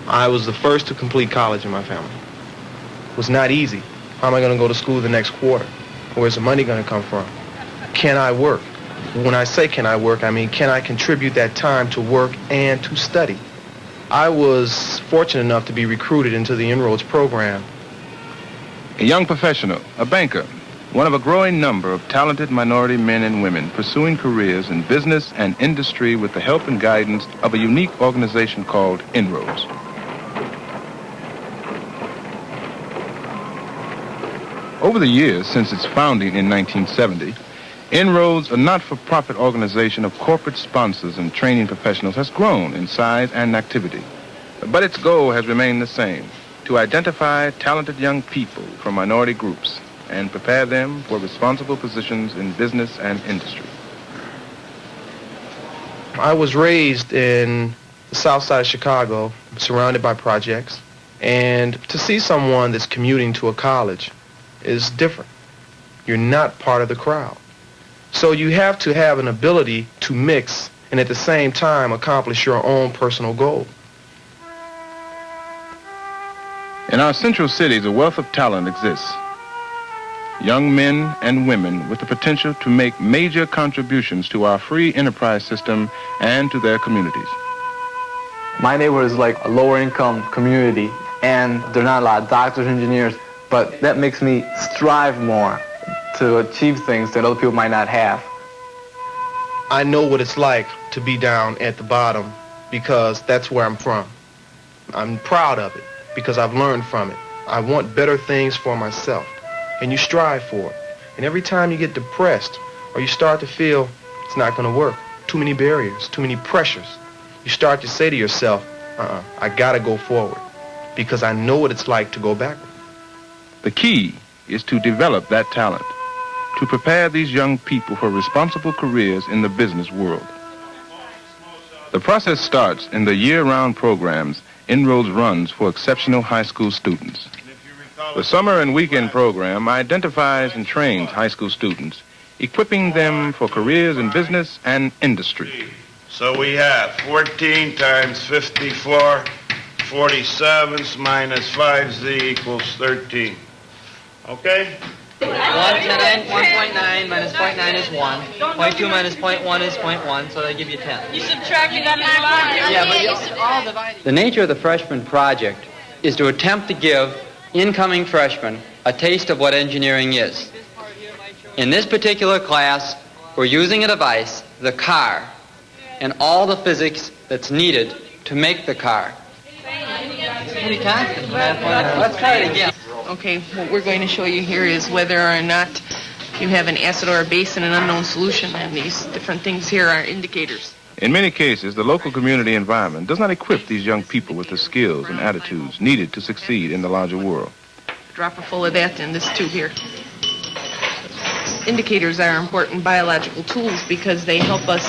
I was the first to complete college in my family. It was not easy. How am I going to go to school the next quarter? Where's the money going to come from? Can I work? When I say can I work, I mean can I contribute that time to work and to study? I was fortunate enough to be recruited into the INROADS program. A young professional, a banker, one of a growing number of talented minority men and women pursuing careers in business and industry with the help and guidance of a unique organization called INROADS. Over the years since its founding in 1970, INROADS, a not-for-profit organization of corporate sponsors and training professionals, has grown in size and activity. But its goal has remained the same: to identify talented young people from minority groups and prepare them for responsible positions in business and industry. I was raised in the south side of Chicago, surrounded by projects, and to see someone that's commuting to a college is different. You're not part of the crowd. So you have to have an ability to mix and at the same time accomplish your own personal goal. In our central cities, a wealth of talent exists. Young men and women with the potential to make major contributions to our free enterprise system and to their communities. My neighborhood is like a lower income community, and there are not a lot of doctors, engineers, but that makes me strive more to achieve things that other people might not have. I know what it's like to be down at the bottom because that's where I'm from. I'm proud of it because I've learned from it. I want better things for myself, and you strive for it. And every time you get depressed or you start to feel it's not going to work, too many barriers, too many pressures, you start to say to yourself, I got to go forward because I know what it's like to go backward. The key is to develop that talent, to prepare these young people for responsible careers in the business world. The process starts in the year-round programs INROADS runs for exceptional high school students. The summer and weekend program identifies and trains high school students, equipping them for careers in business and industry. So we have 14 times 54, 47 minus 5z equals 13. Okay? 1.9 minus 0.9 is 1. 0.2 minus 0.1 is 0.1, so they give you 10. You subtracted that. Yeah, but you all divided. The nature of the freshman project is to attempt to give incoming freshmen a taste of what engineering is. In this particular class, we're using a device, the car, and all the physics that's needed to make the car. Pretty constant. Let's try it again. Okay, what we're going to show you here is whether or not you have an acid or a base in an unknown solution, and these different things here are indicators. In many cases, the local community environment does not equip these young people with the skills and attitudes needed to succeed in the larger world. A dropper full of that in this tube here. Indicators are important biological tools because they help us.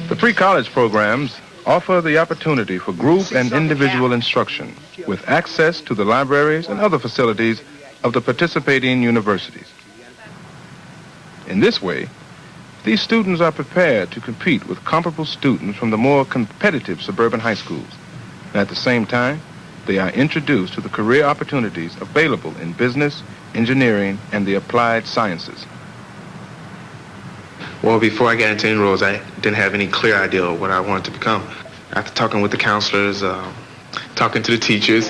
The pre-college programs offer the opportunity for group and individual instruction with access to the libraries and other facilities of the participating universities. In this way, these students are prepared to compete with comparable students from the more competitive suburban high schools. And at the same time, they are introduced to the career opportunities available in business, engineering, and the applied sciences. Well, before I got into INROADS, I didn't have any clear idea of what I wanted to become. After talking with the counselors, talking to the teachers,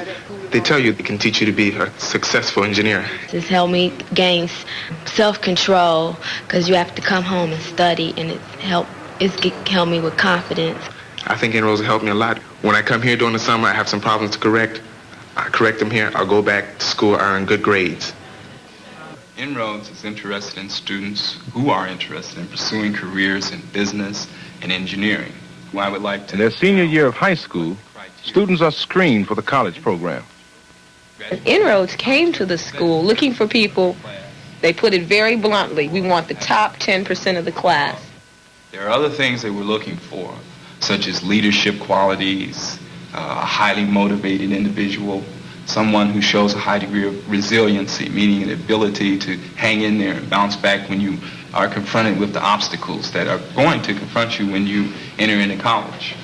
they tell you they can teach you to be a successful engineer. It's helped me gain self-control because you have to come home and study, and it's helped me with confidence. I think INROADS helped me a lot. When I come here during the summer, I have some problems to correct. I correct them here. I'll go back to school, earn good grades. INROADS is interested in students who are interested in pursuing careers in business and engineering. Who I would like to. In their senior year of high school, students are screened for the college program. INROADS came to the school looking for people. They put it very bluntly. We want the top 10% of the class. There are other things that we're looking for, such as leadership qualities, a highly motivated individual, someone who shows a high degree of resiliency, meaning an ability to hang in there and bounce back when you are confronted with the obstacles that are going to confront you when you enter into college.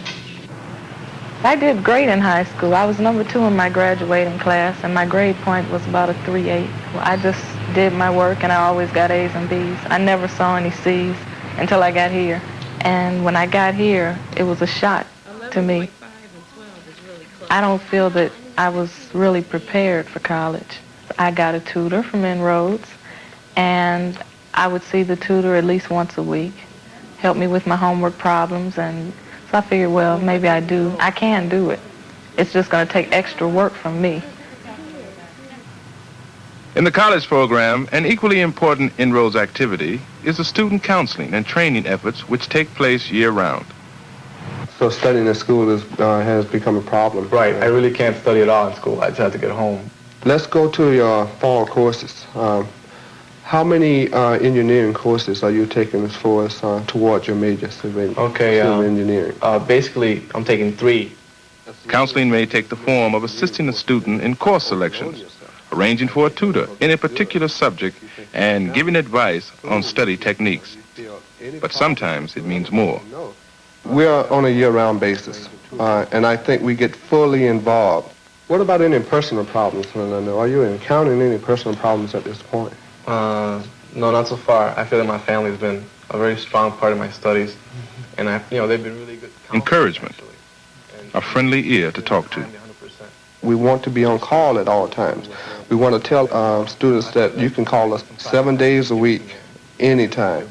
I did great in high school. I was number 2 in my graduating class, and my grade point was about a 3.8. I just did my work, and I always got A's and B's. I never saw any C's until I got here. And when I got here, it was a shock to me. I don't feel that I was really prepared for college. I got a tutor from INROADS, and I would see the tutor at least once a week, help me with my homework problems, and so I figured, well, maybe I can do it. It's just going to take extra work from me. In the college program, an equally important INROADS activity is the student counseling and training efforts which take place year-round. So studying in school has become a problem. Right. I really can't study at all in school. I just have to get home. Let's go to your fall courses. How many engineering courses are you taking as far as towards your major civil engineering? Basically, I'm taking 3. Counseling may take the form of assisting the student in course selections, arranging for a tutor in a particular subject, and giving advice on study techniques. But sometimes it means more. We're on a year-round basis, and I think we get fully involved. What about any personal problems? Are you encountering any personal problems at this point? No, not so far. I feel that my family's been a very strong part of my studies, and they've been really good. Encouragement, a friendly ear to talk to. We want to be on call at all times. We want to tell students that you can call us 7 days a week, anytime.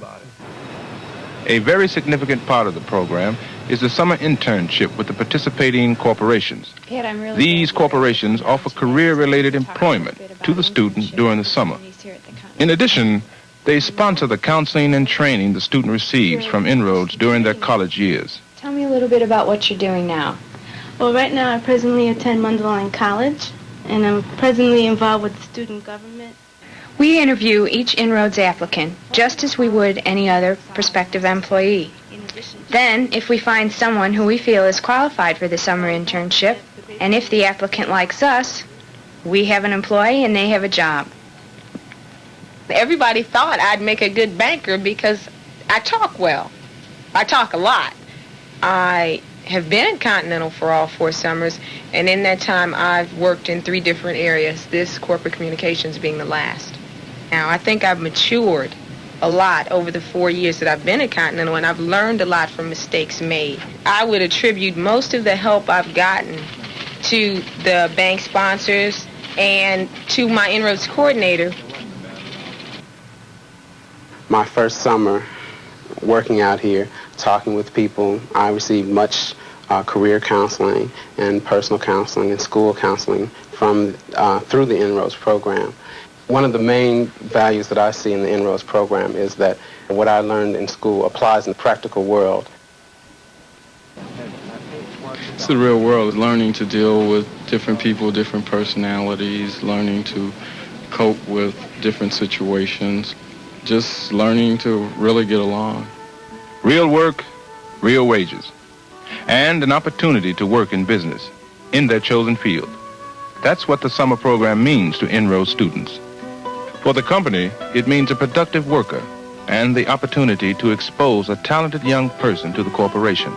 A very significant part of the program is the summer internship with the participating corporations. These corporations offer career-related employment to the student during the summer. In addition, they sponsor the counseling and training the student receives from INROADS during their college years. Tell me a little bit about what you're doing now. Well, right now I presently attend Mundelein College, and I'm presently involved with the student government. We interview each INROADS applicant just as we would any other prospective employee. Then, if we find someone who we feel is qualified for the summer internship, and if the applicant likes us, we have an employee and they have a job. Everybody thought I'd make a good banker because I talk well. I talk a lot. I have been at Continental for all 4 summers, and in that time I've worked in 3 different areas, this corporate communications being the last. Now, I think I've matured a lot over the 4 years that I've been at Continental, and I've learned a lot from mistakes made. I would attribute most of the help I've gotten to the bank sponsors and to my INROADS coordinator. My first summer working out here, talking with people, I received much career counseling and personal counseling and school counseling through the INROADS program. One of the main values that I see in the INROADS program is that what I learned in school applies in the practical world. It's the real world, learning to deal with different people, different personalities, learning to cope with different situations, just learning to really get along. Real work, real wages, and an opportunity to work in business in their chosen field. That's what the summer program means to INROADS students. For the company, it means a productive worker and the opportunity to expose a talented young person to the corporation.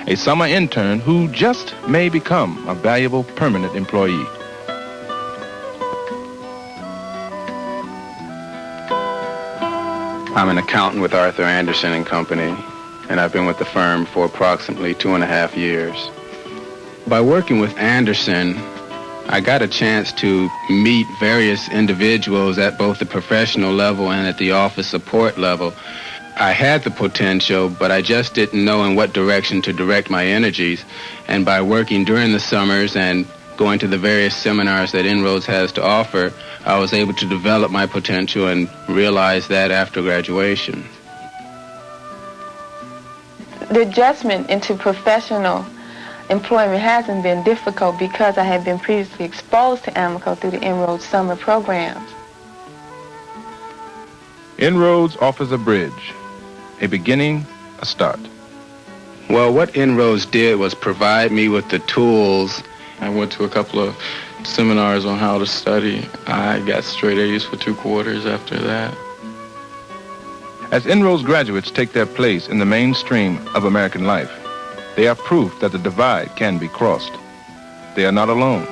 A summer intern who just may become a valuable permanent employee. I'm an accountant with Arthur Anderson & Company, and I've been with the firm for approximately 2.5 years. By working with Anderson, I got a chance to meet various individuals at both the professional level and at the office support level. I had the potential, but I just didn't know in what direction to direct my energies. And by working during the summers and going to the various seminars that INROADS has to offer, I was able to develop my potential and realize that after graduation. The adjustment into professional employment hasn't been difficult because I had been previously exposed to AMICO through the INROADS summer programs. INROADS offers a bridge, a beginning, a start. Well, what INROADS did was provide me with the tools. I went to a couple of seminars on how to study. I got straight A's for 2 quarters after that. As INROADS graduates take their place in the mainstream of American life, They are proof that the divide can be crossed. They are not alone,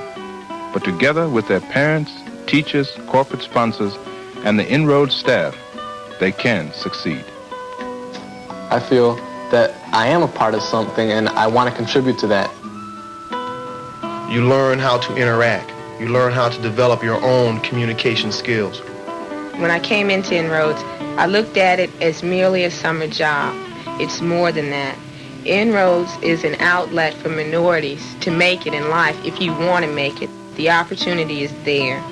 but together with their parents, teachers, corporate sponsors, and the INROADS staff, they can succeed. I feel that I am a part of something and I want to contribute to that. You learn how to interact. You learn how to develop your own communication skills. When I came into INROADS, I looked at it as merely a summer job. It's more than that. INROADS is an outlet for minorities to make it in life if you want to make it. The opportunity is there.